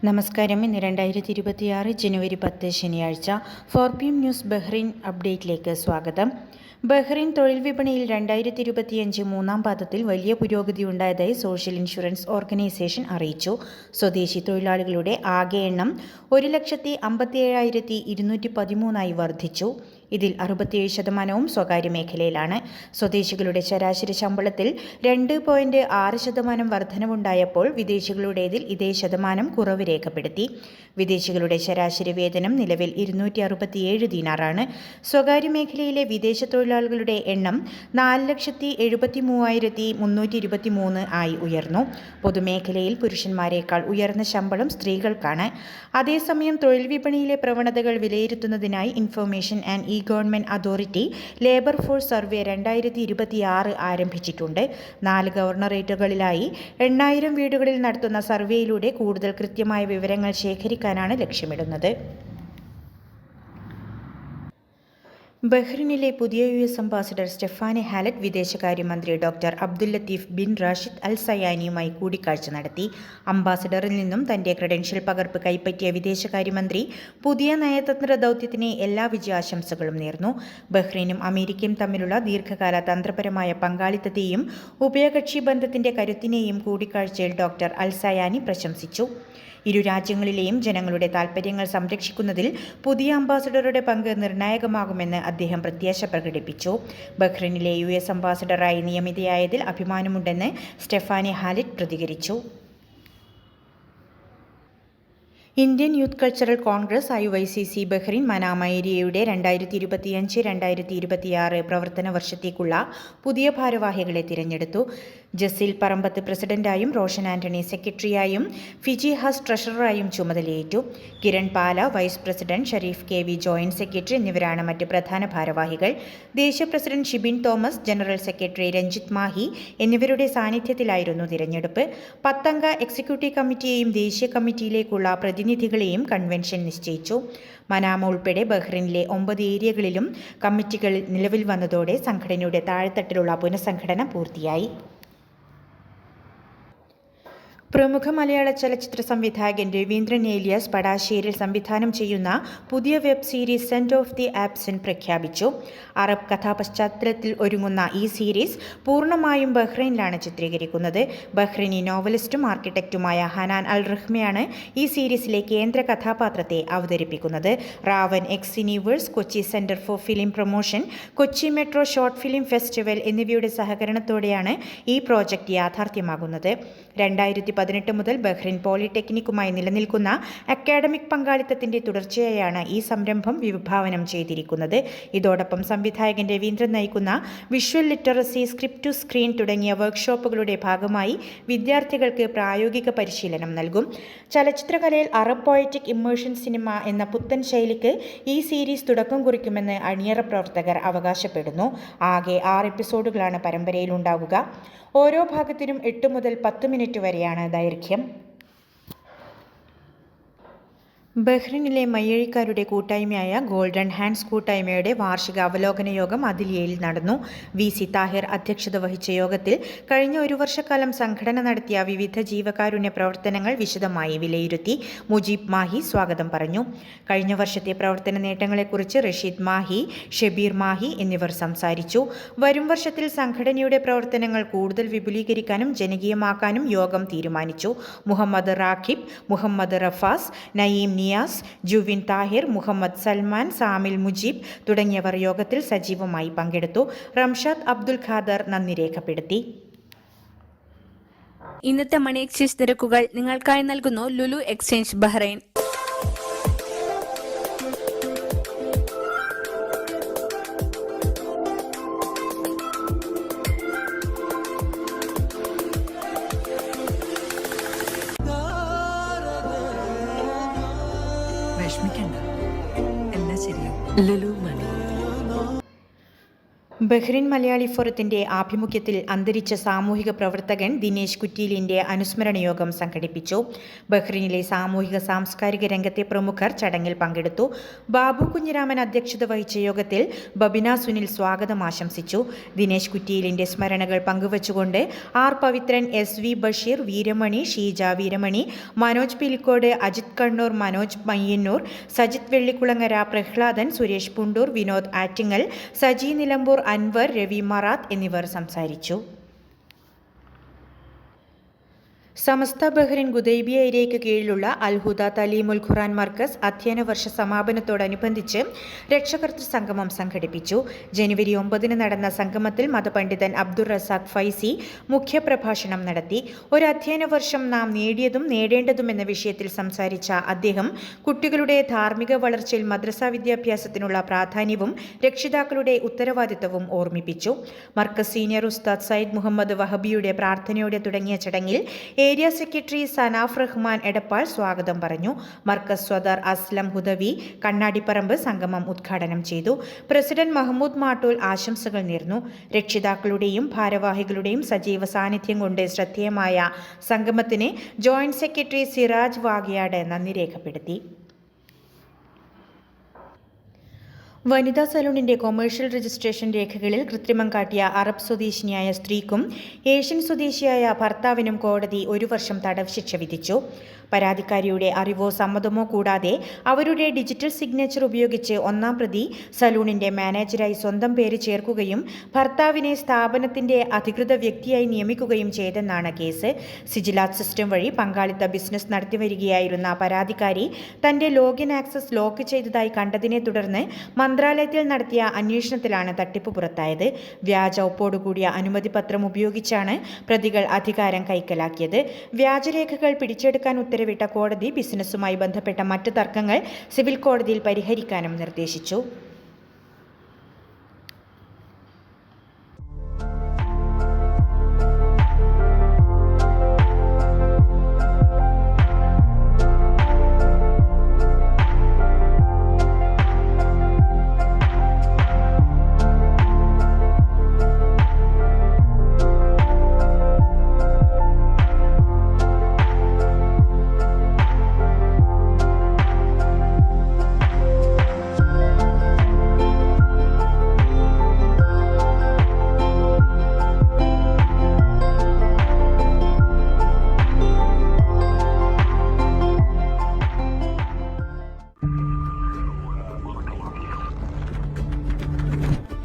നമസ്കാരം. ഇന്ന് 2026 ജനുവരി 10 ശനിയാഴ്ച. 4PM ന്യൂസ് ബഹ്റൈൻ അപ്ഡേറ്റിലേക്ക് സ്വാഗതം. ബഹ്റൈൻ തൊഴിൽ വിപണിയിൽ 2025 മൂന്നാം പാദത്തിൽ വലിയ പുരോഗതി ഉണ്ടായതായി സോഷ്യൽ ഇൻഷുറൻസ് ഓർഗനൈസേഷൻ അറിയിച്ചു. സ്വദേശി തൊഴിലാളികളുടെ ആകെ എണ്ണം 1,57,213 വർദ്ധിച്ചു. ഇതിൽ 67% സ്വകാര്യ മേഖലയിലാണ്. സ്വദേശികളുടെ ശരാശരി ശമ്പളത്തിൽ 2.6% വർധനവുണ്ടായപ്പോൾ വിദേശികളുടേതിൽ ഇതേ ശതമാനം കുറവ് രേഖപ്പെടുത്തി. വിദേശികളുടെ ശരാശരി വേതനം നിലവിൽ 267 ദിനാറാണ്. സ്വകാര്യ മേഖലയിലെ വിദേശ തൊഴിലാളികളുടെ എണ്ണം 4,73,323 ആയി ഉയർന്നു. പൊതുമേഖലയിൽ പുരുഷന്മാരെക്കാൾ ഉയർന്ന ശമ്പളം സ്ത്രീകൾക്കാണ്. അതേസമയം തൊഴിൽ വിപണിയിലെ പ്രവണതകൾ വിലയിരുത്തുന്നതിനായി information and government authority labour force survey 2026 ആരംഭിച്ചിട്ടുണ്ട്. 4 ഗവർണറേറ്റുകളിലായി 8000 വീടുകളിൽ നടത്തുന്ന സർവേയിലൂടെ കൂടുതൽ കൃത്യമായ വിവരങ്ങൾ ശേഖരിക്കാനാണ് ലക്ഷ്യമിടുന്നത്. ബഹ്റിനിലെ പുതിയ US അംബാസഡർ സ്റ്റെഫാനെ ഹാലറ്റ് വിദേശകാര്യമന്ത്രി doctor Abdul Latif bin Rashid Al സയാനിയുമായി കൂടിക്കാഴ്ച നടത്തി. അംബാസഡറിൽ നിന്നും തന്റെ ക്രെഡൻഷ്യൽ പകർപ്പ് കൈപ്പറ്റിയ വിദേശകാര്യമന്ത്രി പുതിയ നയതന്ത്ര ദൗത്യത്തിന് എല്ലാ വിജയാശംസകളും നേർന്നു. ബഹ്റൈനും അമേരിക്കയും തമ്മിലുള്ള ദീർഘകാല തന്ത്രപരമായ പങ്കാളിത്തത്തെയും ഉഭയകക്ഷി ബന്ധത്തിന്റെ കരുത്തിനെയും കൂടിക്കാഴ്ചയിൽ ഡോക്ടർ അൽ സയാനി പ്രശംസിച്ചു. ഇരു രാജ്യങ്ങളിലെയും ജനങ്ങളുടെ താൽപ്പര്യങ്ങൾ സംരക്ഷിക്കുന്നതിൽ പുതിയ അംബാസഡറുടെ പങ്ക് നിർണായകമാകുമെന്ന് അദ്ദേഹം പ്രത്യാശ പ്രകടിപ്പിച്ചു. ബഹ്റൈനിലെ US അംബാസഡറായി നിയമിതയായതിൽ അഭിമാനമുണ്ടെന്ന് സ്റ്റെഫാനെ ഹാലറ്റ് പ്രതികരിച്ചു. Indian youth cultural congress IYCC Bahrain Manama ഏരിയയുടെ 2025-2026 പ്രവർത്തന വർഷത്തേക്കുള്ള പുതിയ ഭാരവാഹികളെ തിരഞ്ഞെടുത്തു. ജസീൽ പറമ്പത്ത് പ്രസിഡന്റായും റോഷൻ ആന്റണി സെക്രട്ടറിയായും ഫിജി ഹസ് ട്രഷററായും ചുമതലയേറ്റു. Kiran Pala vice president, Shareef KV joint secretary എന്നിവരാണ് മറ്റ് പ്രധാന ഭാരവാഹികൾ. ദേശീയ president Shibin Thomas, general secretary Ranjith Mahi എന്നിവരുടെ സാന്നിധ്യത്തിലായിരുന്നു തിരഞ്ഞെടുപ്പ്. 10 അംഗ എക്സിക്യൂട്ടീവ് കമ്മിറ്റിയെയും ദേശീയ കമ്മിറ്റിയിലേക്കുള്ള പ്രതിനിധികളെയും കൺവെൻഷൻ നിശ്ചയിച്ചു. മനാമ ഉൾപ്പെടെ ബഹ്റൈനിലെ 9 ഏരിയകളിലും കമ്മിറ്റികൾ നിലവിൽ വന്നതോടെ സംഘടനയുടെ താഴെത്തട്ടിലുള്ള പുനഃസംഘടന പൂർത്തിയായി. പ്രമുഖ മലയാള ചലച്ചിത്ര സംവിധായകൻ രവീന്ദ്രൻ ഏലിയാസ് പടാശ്ശേരിൽ സംവിധാനം ചെയ്യുന്ന പുതിയ web series send off the absent പ്രഖ്യാപിച്ചു. അറബ് കഥാപശ്ചാത്തലത്തിൽ ഒരുങ്ങുന്ന ഈ സീരീസ് പൂർണ്ണമായും ബഹ്റൈനിലാണ് ചിത്രീകരിക്കുന്നത്. ബഹ്റൈനി നോവലിസ്റ്റും ആർക്കിടെക്റ്റുമായ ഹനാൻ അൽ റഹ്മയാണ് ഈ സീരീസിലെ കേന്ദ്ര കഥാപാത്രത്തെ അവതരിപ്പിക്കുന്നത്. Raven X Cineverse, Kochi centre for film promotion, Kochi metro short film festival എന്നിവയുടെ സഹകരണത്തോടെയാണ് ഈ പ്രോജക്റ്റ് യാഥാർത്ഥ്യമാകുന്നത്. 2018 മുതൽ ബഹ്റൈൻ പോളിടെക്നിക്കുമായി നിലനിൽക്കുന്ന അക്കാഡമിക് പങ്കാളിത്തത്തിന്റെ തുടർച്ചയായാണ് ഈ സംരംഭം വിഭാവനം ചെയ്തിരിക്കുന്നത്. ഇതോടൊപ്പം സംവിധായകൻ രവീന്ദ്രൻ നയിക്കുന്ന visual literacy, script to screen തുടങ്ങിയ വർക്ക്ഷോപ്പുകളുടെ ഭാഗമായി വിദ്യാർത്ഥികൾക്ക് പ്രായോഗിക പരിശീലനം നൽകും. ചലച്ചിത്രകലയിൽ അറബ് പോയറ്റിക് ഇമ്മേഴ്ഷൻ സിനിമ എന്ന പുത്തൻ ശൈലിക്ക് ഈ സീരീസ് തുടക്കം കുറിക്കുമെന്ന് അണിയറ പ്രവർത്തകർ അവകാശപ്പെടുന്നു. ആകെ 6 എപ്പിസോഡുകളാണ് പരമ്പരയിൽ ഉണ്ടാകുക. ഓരോ ഭാഗത്തിനും 8 മുതൽ 10 മിനിറ്റ് വരെയാണ് ദൈർഘ്യം. ബഹ്റൈനിലെ മയ്യഴിക്കാരുടെ കൂട്ടായ്മയായ ഗോൾഡൻ ഹാൻഡ്സ് കൂട്ടായ്മയുടെ വാർഷിക അവലോകന യോഗം അദിലിയയിൽ നടന്നു. VC താഹിർ അധ്യക്ഷത വഹിച്ച യോഗത്തിൽ കഴിഞ്ഞ 1 വർഷക്കാലം സംഘടന നടത്തിയ വിവിധ ജീവകാരുണ്യ പ്രവർത്തനങ്ങൾ വിശദമായി വിലയിരുത്തി. മുജീബ് മാഹി സ്വാഗതം പറഞ്ഞു. കഴിഞ്ഞ വർഷത്തെ പ്രവർത്തന നേട്ടങ്ങളെക്കുറിച്ച് റഷീദ് മാഹി, ഷബീർ മാഹി എന്നിവർ സംസാരിച്ചു. വരും വർഷത്തിൽ സംഘടനയുടെ പ്രവർത്തനങ്ങൾ കൂടുതൽ വിപുലീകരിക്കാനും ജനകീയമാക്കാനും യോഗം തീരുമാനിച്ചു. മുഹമ്മദ് റാഖിബ്, മുഹമ്മദ് റഫാസ്, നയീം നിയാസ്, ജുവിൻ താഹിർ, മുഹമ്മദ് സൽമാൻ, സാമിൽ മുജീബ് തുടങ്ങിയവർ യോഗത്തിൽ സജീവമായി പങ്കെടുത്തു. റംഷാദ് അബ്ദുൽ ഖാദർ നന്ദി രേഖപ്പെടുത്തി. ഇന്നത്തെ മണി എക്സ്ചേഞ്ച് നിരക്കുകൾ നിങ്ങൾക്കായി നൽകുന്നു ലുലു എക്സ്ചേഞ്ച് ബഹ്റൈൻ. വിഷമിക്കണ്ട, എല്ലാം ശരിയാവും. ലുലു മണി. ബഹ്റിൻ മലയാളി ഫോറത്തിന്റെ ആഭിമുഖ്യത്തിൽ അന്തരിച്ച സാമൂഹിക പ്രവർത്തകൻ ദിനേശ് കുറ്റീലിന്റെ അനുസ്മരണ യോഗം സംഘടിപ്പിച്ചു. ബഹ്റിനിലെ സാമൂഹിക സാംസ്കാരിക രംഗത്തെ പ്രമുഖർ ചടങ്ങിൽ പങ്കെടുത്തു. ബാബു കുഞ്ഞിരാമൻ അധ്യക്ഷത വഹിച്ച യോഗത്തിൽ ബബിന സുനിൽ സ്വാഗതം ആശംസിച്ചു. ദിനേശ് കുറ്റീലിന്റെ സ്മരണകൾ പങ്കുവച്ചുകൊണ്ട് R Pavithran, S V Basheer, Veeramani, Sheeja Veeramani, Manoj Pilicode, Ajith Kannur, Manoj Mayyannur, Sajith Vellikkulangara, Prahladan, Suresh Pundoor, Vinod Attingal, Saji Nilambur, Anwar, Ravi Maratha എന്നിവർ സംസാരിച്ചു. സമസ്ത ബഹ്റിൻ ഗുദൈബിയ ഏരിയയ്ക്ക് കീഴിലുള്ള അൽഹുദ തലീമുൽ ഖുർആൻ മർക്കസ് അധ്യയന വർഷ സമാപനത്തോടനുബന്ധിച്ച് രക്ഷകർതൃ സംഗമം സംഘടിപ്പിച്ചു. ജനുവരി 9 നടന്ന സംഗമത്തിൽ മതപണ്ഡിതൻ അബ്ദുൾ റസാഖ് ഫൈസി മുഖ്യപ്രഭാഷണം നടത്തി. ഒരു അധ്യയന വർഷം നാം നേടിയതും നേടേണ്ടതും എന്ന വിഷയത്തിൽ സംസാരിച്ച അദ്ദേഹം കുട്ടികളുടെ ധാർമ്മിക വളർച്ചയിൽ മദ്രസ വിദ്യാഭ്യാസത്തിനുള്ള പ്രാധാന്യവും രക്ഷിതാക്കളുടെ ഉത്തരവാദിത്തവും ഓർമ്മിപ്പിച്ചു. മർക്കസ് സീനിയർ ഉസ്താദ് സയ്യിദ് മുഹമ്മദ് വഹബിയുടെ പ്രാർത്ഥനയോടെ തുടങ്ങിയ ചടങ്ങിൽ ഏരിയ സെക്രട്ടറി സനാഫ് റഹ്മാൻ എടപ്പാൾ സ്വാഗതം പറഞ്ഞു. മർക്കസ് സ്വദർ അസ്ലം ഹുദവി കണ്ണാടിപ്പറമ്പ് സംഗമം ഉദ്ഘാടനം ചെയ്തു. പ്രസിഡന്റ് മഹ്മൂദ് മാട്ടൂൽ ആശംസകൾ നേർന്നു. രക്ഷിതാക്കളുടെയും ഭാരവാഹികളുടെയും സജീവ സാന്നിധ്യം കൊണ്ട് ശ്രദ്ധേയമായ സംഗമത്തിന് ജോയിന്റ് സെക്രട്ടറി സിറാജ് വാഗയാട് നന്ദി രേഖപ്പെടുത്തി. വനിതാ സലൂണിന്റെ കൊമേഴ്ഷ്യൽ രജിസ്ട്രേഷൻ രേഖകളിൽ കൃത്രിമം കാട്ടിയ അറബ് സ്വദേശിനിയായ സ്ത്രീക്കും ഏഷ്യൻ സ്വദേശിയായ ഭർത്താവിനും കോടതി 1 വർഷം തടവ് ശിക്ഷ വിധിച്ചു. പരാതിക്കാരിയുടെ അറിവോ സമ്മതമോ കൂടാതെ അവരുടെ ഡിജിറ്റൽ സിഗ്നേച്ചർ ഉപയോഗിച്ച് 1-ാം പ്രതി സലൂണിന്റെ മാനേജരായി സ്വന്തം പേര് ചേർക്കുകയും ഭർത്താവിനെ സ്ഥാപനത്തിന്റെ അധികൃത വ്യക്തിയായി നിയമിക്കുകയും ചെയ്തെന്നാണ് കേസ്. സിജിലാത്ത് സിസ്റ്റം വഴി പങ്കാളിത്ത ബിസിനസ് നടത്തിവരികയായിരുന്ന പരാതിക്കാരി തന്റെ ലോഗിൻ ആക്സസ് ലോക്ക് ചെയ്തതായി കണ്ടതിനെ തുടർന്ന് മന്ത്രാലയത്തിൽ നടത്തിയ അന്വേഷണത്തിലാണ് തട്ടിപ്പ് പുറത്തായത്. വ്യാജ ഒപ്പോടുകൂടിയ അനുമതി പത്രം ഉപയോഗിച്ചാണ് പ്രതികൾ അധികാരം കൈക്കലാക്കിയത്. വ്യാജരേഖകൾ പിടിച്ചെടുക്കാൻ ഉത്തരവിട്ട കോടതി ബിസിനസ്സുമായി ബന്ധപ്പെട്ട മറ്റ് തർക്കങ്ങൾ സിവിൽ കോടതിയിൽ പരിഹരിക്കാനും നിർദ്ദേശിച്ചു.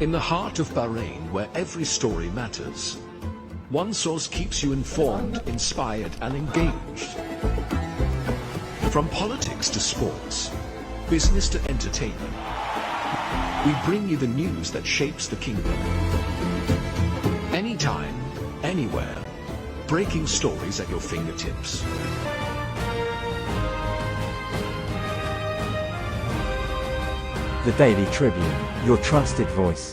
In the heart of Bahrain, where every story matters, one source keeps you informed, inspired, and engaged. From politics to sports, business to entertainment, we bring you the news that shapes the kingdom. Anytime, anywhere, breaking stories at your fingertips. The Daily Tribune, your trusted voice.